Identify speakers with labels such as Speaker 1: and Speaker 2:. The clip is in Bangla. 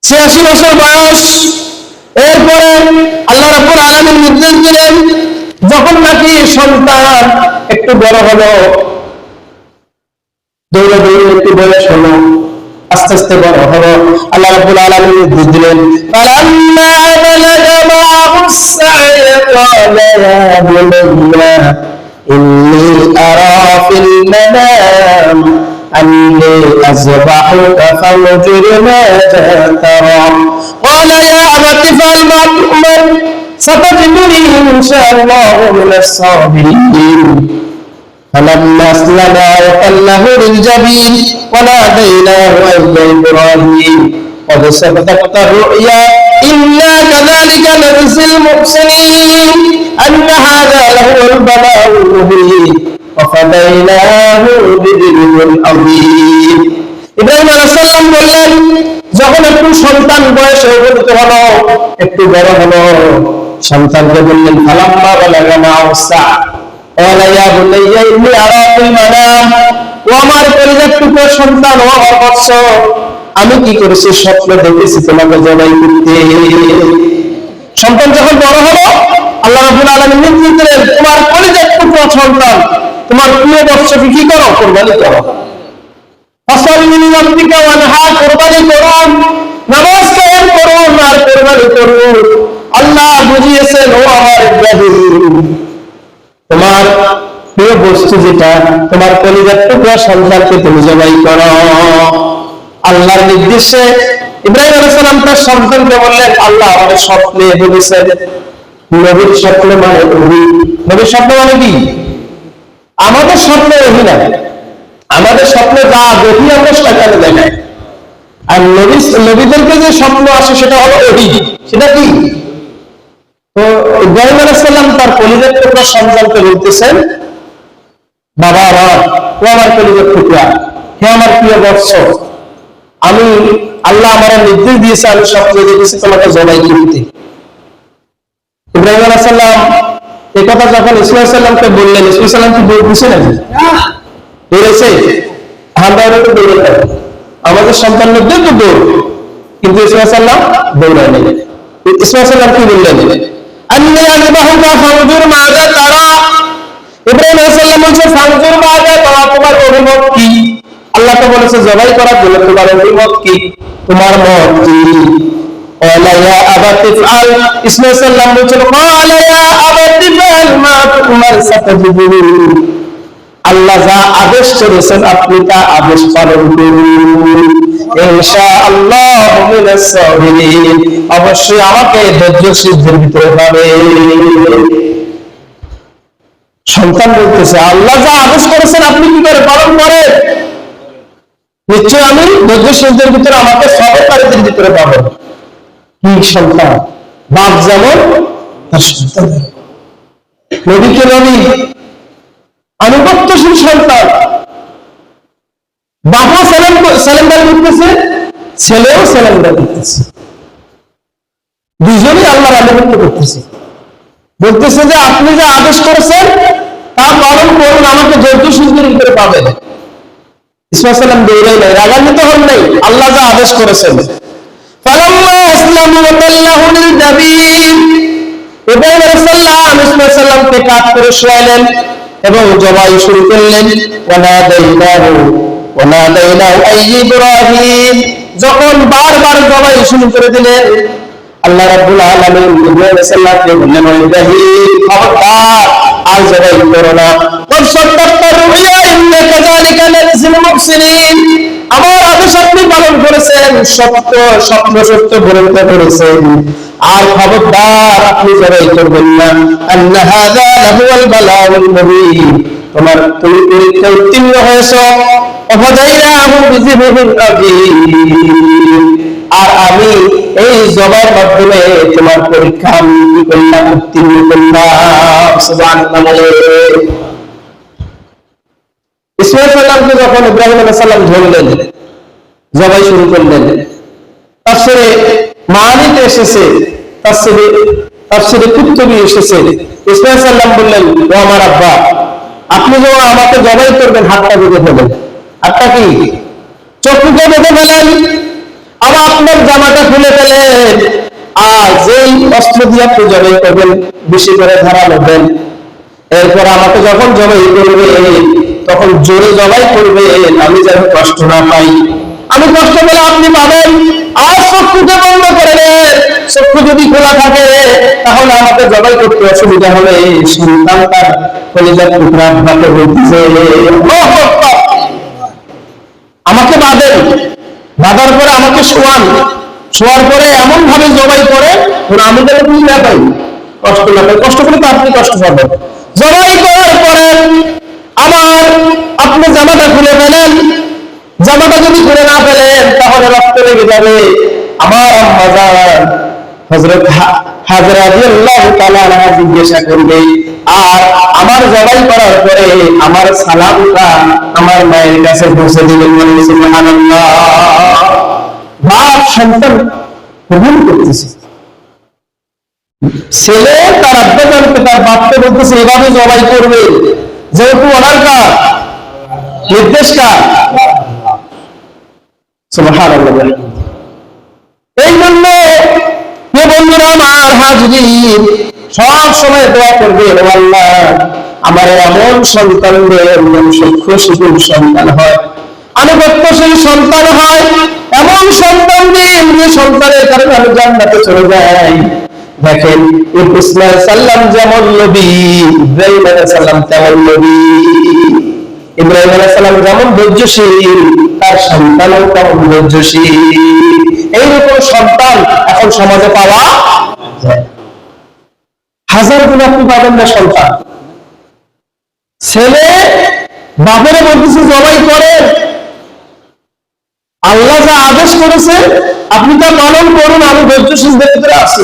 Speaker 1: 86 বছর বয়স। এরপরে আল্লাহ রাব্বুল আলামিন নির্দেশ দিলেন, যখন নাকি সন্তান একটু বড় হলো, দৌড়ে দৌড়ে একটু বয়স হলো, আস্তে আস্তে বড় হলো, আল্লাহ রাব্বুল আলামিন নির্দেশ দিলেন, ফালাম্মা বালাগা মা'হুস সা'য় ক্বালা ইয়া বুনাইয়া ইন্নী আরা ফিল মানাম أني أذبحك فانظر ماذا ترى قال يا أبت افعل ما تؤمر ستجدني إن شاء الله من الصابرين فلما أسلما وتله للجبين وناديناه أن يا إبراهيم قد صدقت الرؤيا إنا كذلك نجزي المحسنين أن هذا لهو البلاء المبين وفديناه بذبح عظيم ইব্রাহিম আলাইহিস সালাম বললেন, যখন একটু সন্তান বয়সে উপনীত হলো, একটু বড় হলো, সন্তানকে বললেন, ফালাম্মা বালাগা মা'হুস সা'য় ক্বালা ইয়া বুনাইয়া ইন্নী আরা ফিল মানাম, ও আমার কলিজার টুকরো সন্তান, ও আমার বৎস, আমি কি করেছি, স্বপ্নে দেখেছি তোমাকে জবাই করতে। সন্তান যখন বড় হলো, আল্লাহ রাব্বুল আলামিন নির্দেশ দিলেন, তোমার কলিজার টুকরো সন্তান, তোমার প্রিয় বৎসকে কি করো, কুরবানি করো। ফাসাল্লি লিরাব্বিকা ওয়ানহার, কুরবানি করুন, নামাজ কায়েম করুন আর কুরবানি করুন। আল্লাহ বুঝিয়েছেন, ও আমার ইব্রাহিম, তোমার প্রিয় বস্তু যেটা, তোমার কলিজার টুকরা সন্তানকে তুমি জবাই করো। আল্লাহর নির্দেশে ইব্রাহিম আলাইহিস সালাম তার সন্তানকে বললেন, আল্লাহ আমাদের স্বপ্নে বলেছেন, নবীর স্বপ্ন মানে ওহী। নবীর স্বপ্ন মানে কি? আমাদের স্বপ্নে ওহী না, আমাদের স্বপ্নে যা দেখি আমরা শয়তানে দেখাই, আর নবীদেরকে যে স্বপ্ন আসে সেটা হলো ওহী। সেটা কি? তো ইব্রাহিম আলাইহিস সালাম তার কলিজার টুকরা সন্তানকে বলতেছেন, বাবা আমার, ও আমার কলিজার টুকরা, হে আমার প্রিয় বৎস, আমি আল্লাহ আমার নির্দেশ দিয়েছে, আমি স্বপ্নে দেখেছি তোমাকে জবাই করতে। ইব্রাহিম আলাইহিস সালাম এই কথা যখন ইসমাঈল আলাইহিস সালামকে বললেন, ইসমাঈল আলাইহিস সালাম কি বলছে নাকি? বলেছে, আমরা তো দৌড়ে যাই, আমাদের সন্তানদের তো দৌড়, কিন্তু ইসমাঈল আলাইহিস সালাম দৌড়ায় নেই। ইসমাঈল আলাইহিস সালাম কি বললেন? আন্নী আযবাহুকা ফানজুর মাযা তারা। ইব্রাহিম আলাইহিস সালাম বলছে, ফানজুর মাযা তারা, তোমার অভিমত কি? আল্লাহ তো বলেছে জবাই করার জন্য, তোমার অভিমত কি, তোমার মত কি? ক্বালা ইয়া আবাতি ইফআল, ইসমাঈল আলাইহিস সালাম বলছেন, ক্বালা ইয়া আবাতি ইফআল মা তু'মার সাতাজিদুনি, আল্লাহ যা আদেশ করেছেন আপনি তা আদেশ পালন করুন, ইনশাআল্লাহু মিনাস সাবিরিন, অবশ্যই আমাকে ধৈর্যশীলদের ভিতরে পাবে। সন্তান বলতেছে, আল্লাহ যা আদেশ করেছেন আপনি কি করে পালন করেন, নিশ্চয় আমি ধৈর্যশীলদের ভিতরে, আমাকে সবরকারীদের ভিতরে পাবেন। কি সন্তান, বাপ যেমন তার সন্তান, নবীকে নবী, আনুগত্যশীল সন্তান, বাবা সালেন্ডার করতেছে, ছেলেও সালেন্ডার করতেছে, দুজনেই আল্লাহর আনুগত্য করতেছে। বলতেছে যে আপনি যা আদেশ করেছেন তা পালন করুন, আমাকে ধৈর্যশীলদের ভিতরে পাবেন। ইসমাঈল সালাম দৌড়াই নাই, রাগান্বিত হন নাই, আল্লাহ যা আদেশ করেছেন। ফালাম্মা আসলামু ওয়া তাল্লাহু লিল-জাবিন, ইব্রাহিম আলাইহিস সালাম ইসমাঈল সালামকে কাঁধ করে শোয়ালেন এবং জবাই শুরু করলেন। ওয়ানাদাইনাহু আই ইব্রাহিম, যখন বারবার জবাই শুরু করে দিলেন, আল্লাহ রাব্বুল আলামিন ইব্রাহিম আলাইহিস সালামকে বললেন, ও ইব্রাহিম, খবরদার আর জবাই করো না। আমার আদেশ আপনি পালন করেছেন, সত্য স্বপ্ন সত্য পরিণত করেছেন, আর খবরদার আপনি জবাই করবেন না। আন্না হাযা লাহুল বালাউল মুবিন, তুমি পরীক্ষা উত্তীর্ণ হয়েছো। আর আমি এই জবার মাধ্যমে তোমার পরীক্ষা আমি কি করলাম, উত্তীর্ণ করলাম। সুবহানাল্লাহ। ইসমাঈল সালামকে যখন ইব্রাহিম আলাইহিস সালাম ধরলেন, জবাই শুরু করলেন, তাফসীরে মাআনিতে এসেছে, তাফসীরে কুতুবি এসেছে, ইসমাঈল সালাম বললেন, ও আমার আব্বা, আপনি যখন আমাকে জবাই করবেন হাতটা বেঁধে ফেলেন। হাতটা কি? চক্ষুকে বেঁধে ফেলেন। আবার আপনার জামাটা খুলে ফেলেন, আর যেই অস্ত্র দিয়ে আপনি জবাই করবেন বেশি করে ধারালো দেন। এরপর আমাকে যখন জবাই করবে তখন জোরে জবাই করবে, আমি যেন কষ্ট না পাই। আমি কষ্ট পেলে আপনি পাবেন। আর চক্ষুকে বন্ধ করে দেন, চক্ষু যদি খোলা থাকে তাহলে আমাকে জবাই করতে অসুবিধা হলে সন্তান তার কলিজার টুকরা আপনাকে বলতেছে আমাকে বাঁধেন, বাঁধার পরে আমাকে শোয়ান, শোয়ার পরে এমন ভাবে জবাই করে আমি যেন কি না পাই, কষ্ট না পাই। কষ্ট করে তো আপনি কষ্ট পাবেন। জবাই করার পরে আমার আপনি জামাটা খুলে ফেলেন। জামাটা যদি খুলে না ফেলেন তাহলে রক্ত লেগে যাবে। আমার আম্মা জান হযরত হাজরা রাদিয়াল্লাহু তাআলা আনহা জিজ্ঞাসা করবে, আর আমার জবাই করার পরে আমার সালামটা আমার মায়ের কাছে পৌঁছে দিবেন। সুবহানাল্লাহ। বাপ সন্তান কবুল করতেছে, ছেলে তার আব্বাজানকে তার বাপকে বলতেছে এভাবে জবাই করবে, যেহেতু অর্ডার কার, নির্দেশ কার। সুবহানাল্লাহ। এই জন্য বন্ধুরা আমার হাজরিন, সব সময় দোয়া করবে আল্লাহ আমার এমন সন্তানদের সূক্ষ্ম শিশুর সন্তান হয়, আনুগত্যশীল সন্তান হয়, এমন সন্তান দিন যে সন্তানের কারণে আমি জান্নাতে চলে যাই। দেখেন ইসমাঈল সাল্লাম যেমন নবী, ইব্রাহিম আলাইহিস সালাম তেমন নবী। ইব্রাহিম আলাইহিস সালাম যেমন ধৈর্যশীল, তার সন্তানও তেমন ধৈর্যশীল। এইরকম সন্তান এখন সমাজে পাওয়া যায়। হাজার গুণ আপনি পাবেন না সন্তান। ছেলে বাপের বলতেছে জবাই করে, আল্লাহ যা আদেশ করেছে আপনি তা পালন করুন, আমি ধৈর্যশীলদের ভিতরে আছি।